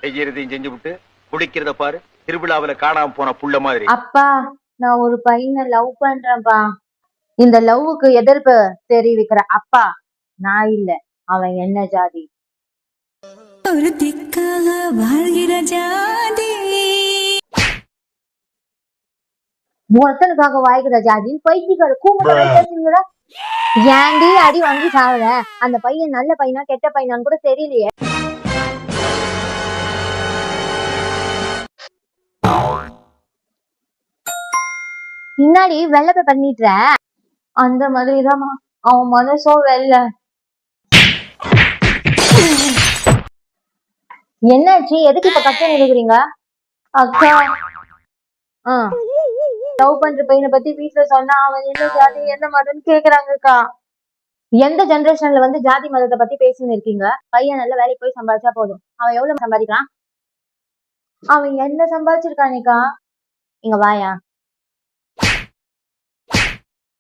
செய்யறதையும் செஞ்சு விட்டு குடிக்கிறத பாரு, திருவிழாவில காணாம போன புள்ள மாதிரி. அப்பா, நான் ஒரு பையனை லவ் பண்றேன்ப்பா. இந்த லவ்வுக்கு எதிர்ப்பு தெரிவிக்கிற அப்பா நான் இல்ல, அவன் என்ன ஜாதி. ஒரு திக்காக வாழ்கிற ஜாதி, ஒருத்தனுக்காக வாய்க்கிற ஜாதின்னு பைத்தியக்கார கூப்பிடுற. ஏண்டி அடி வாங்கி சாவுற? அந்த பையன் நல்ல பையனா கெட்ட பையனான்னு கூட தெரியலையே. பின்னாடி வெள்ளப்ப பண்ணிட்டுற அந்த மாதிரிதான் அவன் மனசோ வெள்ள. என்னாச்சு? எதுக்கு இப்ப கஷ்டம் நினைக்கிறீங்க? அக்கா, லவ் பண்ற பையனை பத்தி வீட்டுல சொன்னா அவன் என்ன ஜாதி என்ன மதம்னு கேக்குறாங்கக்கா. எந்த ஜெனரேஷன்ல வந்து ஜாதி மதத்தை பத்தி பேசின்னு இருக்கீங்க? பையன் நல்ல வேலைக்கு போய் சம்பாதிச்சா போதும். அவன் எவ்வளவு சம்பாதிக்கிறான்? அவன் என்ன சம்பாதிச்சிருக்கானேக்கா? இங்க வாயா.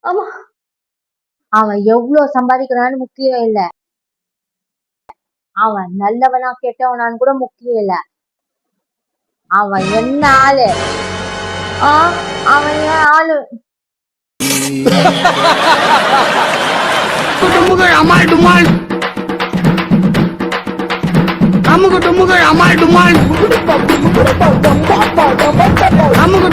ஆமா, அவன் எவ்வளவு சம்பாதிக்கிறான்னு முக்கியம் இல்ல, அவன் நல்லவனா கெட்டவனான்னு கூட முக்கியம் இல்ல, அவன் என்ன ஆளு. அவன் ஏன் ஆளு. அமால் டுமால், அமுகு டுமுகு அமால் டுமால், அமுகு